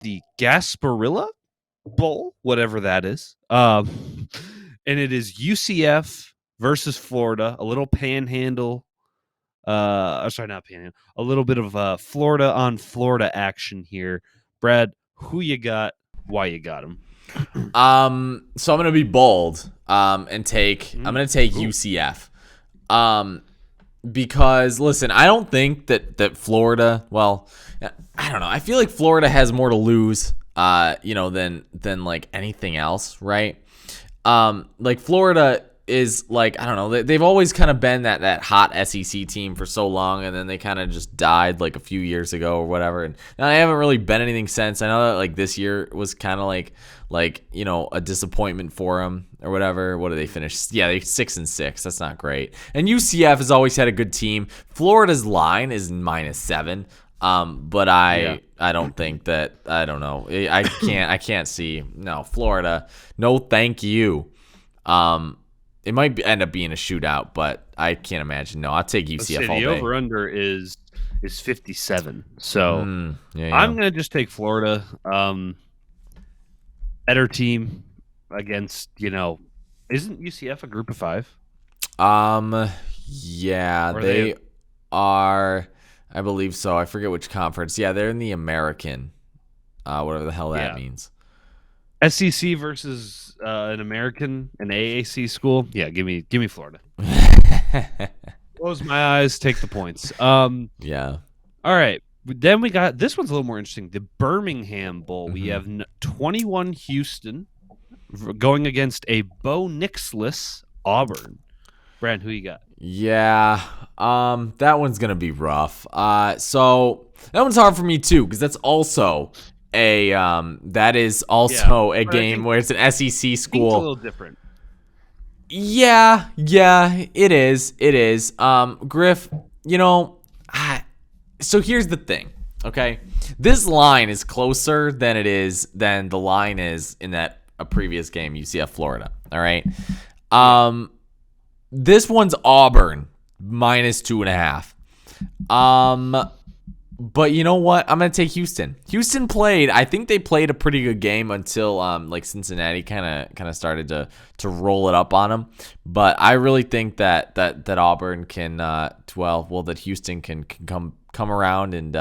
the Gasparilla Bowl, whatever that is. And it is UCF versus Florida, a little panhandle. Sorry, not panhandle. A little bit of Florida on Florida action here. Brad, who you got? Why you got him? So I'm gonna be bold. And take. I'm gonna take UCF. Because listen, I don't think that Florida. Well, I don't know. I feel like Florida has more to lose. Than like anything else, right? Like Florida is like, I don't know, they've always kind of been that hot SEC team for so long, and then they kind of just died like a few years ago or whatever, and I haven't really been anything since. I know that like this year was kind of like a disappointment for them or whatever. What did they finish? Yeah, they 6-6. That's not great. And UCF has always had a good team. Florida's line is -7. But I don't think that, I don't know. I can't see. No, Florida. No, thank you. It might end up being a shootout, but I can't imagine. No, I'll take UCF all day. The over-under is 57. So I'm going to just take Florida. Better team against, isn't UCF a group of 5? Yeah, they are. I believe so. I forget which conference. Yeah, they're in the American, whatever the hell that means. SEC versus an AAC school. Yeah, give me Florida. Close my eyes, take the points. Yeah. All right. Then we got, this one's a little more interesting. The Birmingham Bowl. We have 21 Houston going against a Bo Nix-less Auburn. Brad, who you got? Yeah, that one's gonna be rough. So that one's hard for me too, because that's also a game where it's an SEC school. It's a little different. Yeah, it is. Griff, so here's the thing, okay? This line is closer than the line is in a previous game, UCF-Florida. All right. This one's Auburn -2.5. But you know what? I'm gonna take Houston. I think they played a pretty good game until like Cincinnati kind of started to roll it up on them. But I really think that Auburn can that Houston can come around and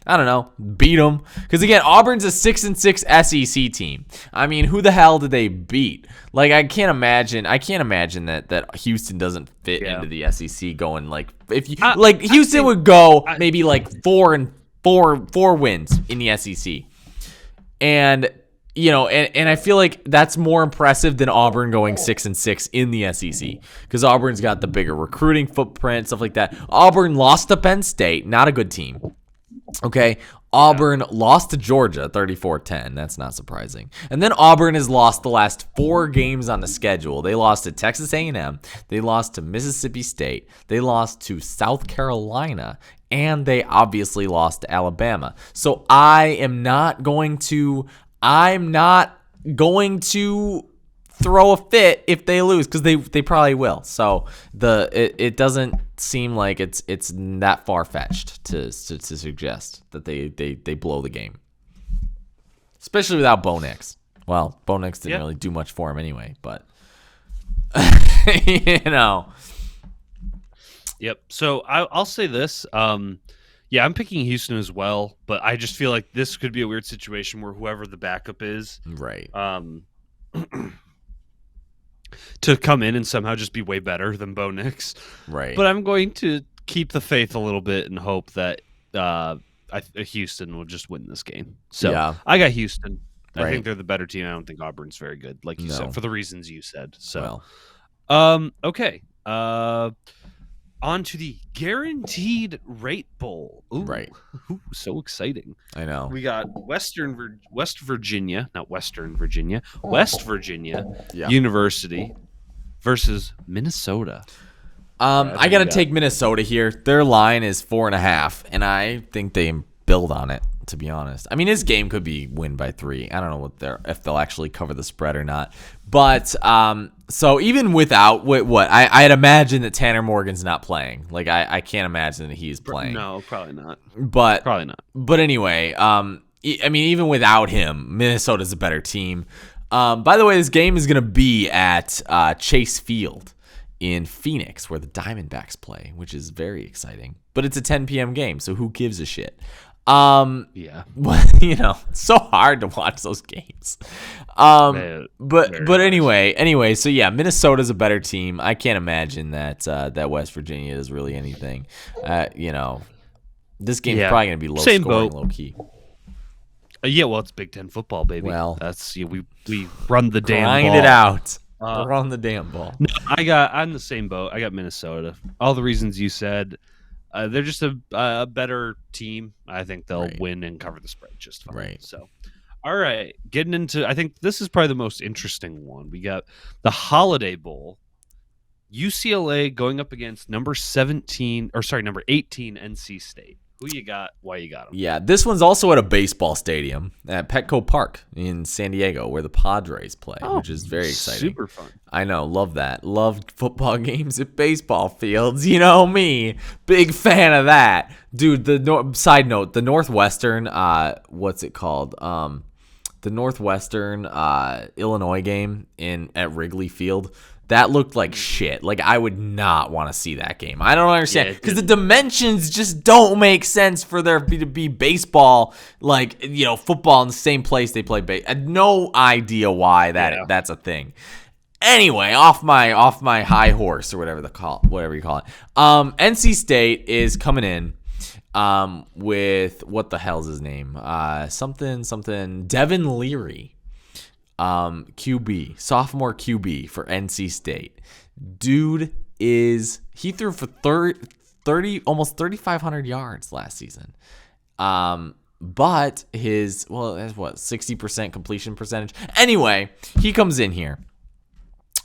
I don't know, beat them. Because again, Auburn's a 6-6 SEC team. I mean, who the hell did they beat? Like, I can't imagine that Houston doesn't fit into the SEC going like, if you Houston would go maybe like 4 wins in the SEC. And and I feel like that's more impressive than Auburn going 6-6 in the SEC, because Auburn's got the bigger recruiting footprint, stuff like that. Auburn lost to Penn State, not a good team. Okay, Auburn lost to Georgia 34-10. That's not surprising. And then Auburn has lost the last 4 games on the schedule. They lost to Texas A&M. They lost to Mississippi State. They lost to South Carolina. And they obviously lost to Alabama. So I'm not going to throw a fit if they lose, because they probably will. So it doesn't seem like it's that far-fetched to suggest that they blow the game, especially without Bo Nix. Well, Bo Nix didn't really do much for him anyway, but Yep. So I'll say this. I'm picking Houston as well, but I just feel like this could be a weird situation where whoever the backup is, right, to come in and somehow just be way better than Bo Nix. Right. But I'm going to keep the faith a little bit and hope that Houston will just win this game. So I got Houston. I think they're the better team. I don't think Auburn's very good, like you said, for the reasons you said. So, okay. On to the Guaranteed Rate Bowl. Ooh, right. Ooh, so exciting. I know. We got West Virginia University versus Minnesota. I got to take Minnesota here. Their line is 4.5, and I think they build on it, to be honest. I mean, this game could be win by 3. I don't know if they'll actually cover the spread or not. But so even without I'd imagine that Tanner Morgan's not playing. Like I can't imagine that he's playing. No, probably not. But anyway, I mean, even without him, Minnesota's a better team. By the way, this game is going to be at Chase Field in Phoenix, where the Diamondbacks play, which is very exciting. But it's a 10 p.m. game, so who gives a shit? Yeah. It's so hard to watch those games. But anyway, so yeah, Minnesota's a better team. I can't imagine that West Virginia is really anything. This game's probably going to be low scoring, low key. Yeah, well, it's Big Ten football, baby. Well, that's we run the damn ball. Grind it out. Run the damn ball. No, I'm the same boat. I got Minnesota. All the reasons you said. They're just a better team. I think they'll win and cover the spread just fine. Right. So, all right, getting into. I think this is probably the most interesting one. We got the Holiday Bowl. UCLA going up against number 18 NC State. Who you got? Why you got them? Yeah, this one's also at a baseball stadium at Petco Park in San Diego, where the Padres play, which is very exciting. Super fun. I know, love that. Love football games at baseball fields. You know me, big fan of that, dude. Side note: the Northwestern, what's it called? The Northwestern Illinois game at Wrigley Field. That looked like shit. Like, I would not want to see that game. I don't understand. Because the dimensions just don't make sense for there to be baseball, football in the same place they play baseball. I had no idea why that's a thing. Anyway, off my high horse or whatever you call it. NC State is coming in with, what the hell's his name? Something Devin Leary. Sophomore QB for NC State. Dude he threw for 30 almost 3,500 yards last season. But his 60% completion percentage. Anyway, he comes in here.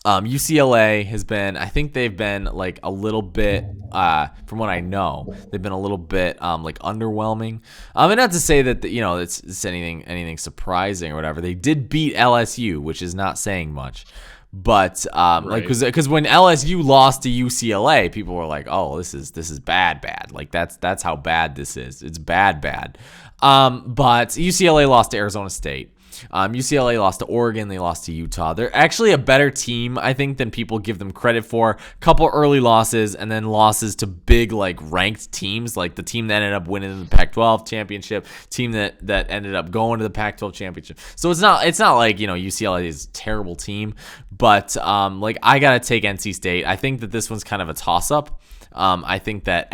UCLA has been, I think they've been like a little bit, from what I know, they've been a little bit underwhelming. And not to say that it's anything surprising or whatever. They did beat LSU, which is not saying much. But because when LSU lost to UCLA, people were like, "Oh, this is bad." Like that's how bad this is. It's bad. But UCLA lost to Arizona State. UCLA lost to Oregon. They lost to Utah. They're actually a better team, I think, than people give them credit for. Couple early losses and then losses to big ranked teams, like the team that ended up winning the Pac-12 championship, team that ended up going to the Pac-12 championship. So it's not like UCLA is a terrible team, but I gotta take NC State. I think that this one's kind of a toss-up. I think that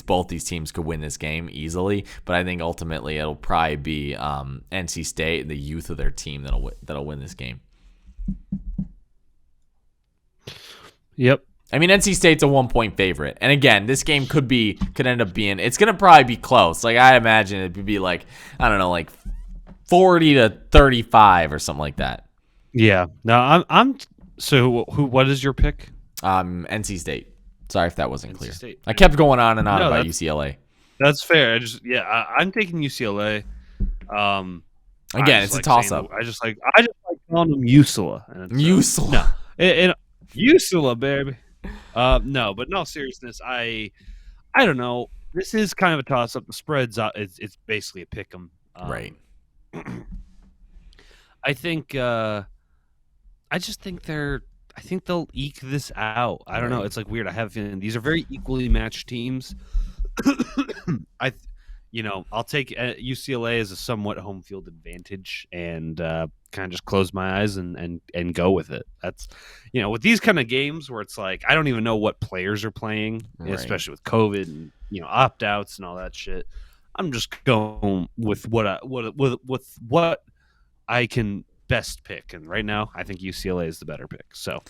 both these teams could win this game easily, but I think ultimately it'll probably be NC State and the youth of their team that'll win this game. Yep. I mean, NC State's a 1-point favorite, and again, this game could end up being. It's gonna probably be close. I imagine it would be 40 to 35 or something like that. Yeah. No, I'm. So what is your pick? NC State. Sorry if that wasn't clear. State. I kept going on and on about UCLA. That's fair. I'm taking UCLA. Again, it's a toss-up. I just like calling them UCLA. UCLA. No, UCLA, baby. No, but no, seriousness. I don't know. This is kind of a toss-up. The spread's it's basically a pick 'em. Right. I think. I think they'll eke this out. I don't know. It's weird. I have a feeling these are very equally matched teams. I'll take UCLA as a somewhat home field advantage and kind of just close my eyes and go with it. That's, with these kind of games where it's I don't even know what players are playing, especially with COVID and, opt-outs and all that shit. I'm just going with what I can best pick, and right now I think UCLA is the better pick. So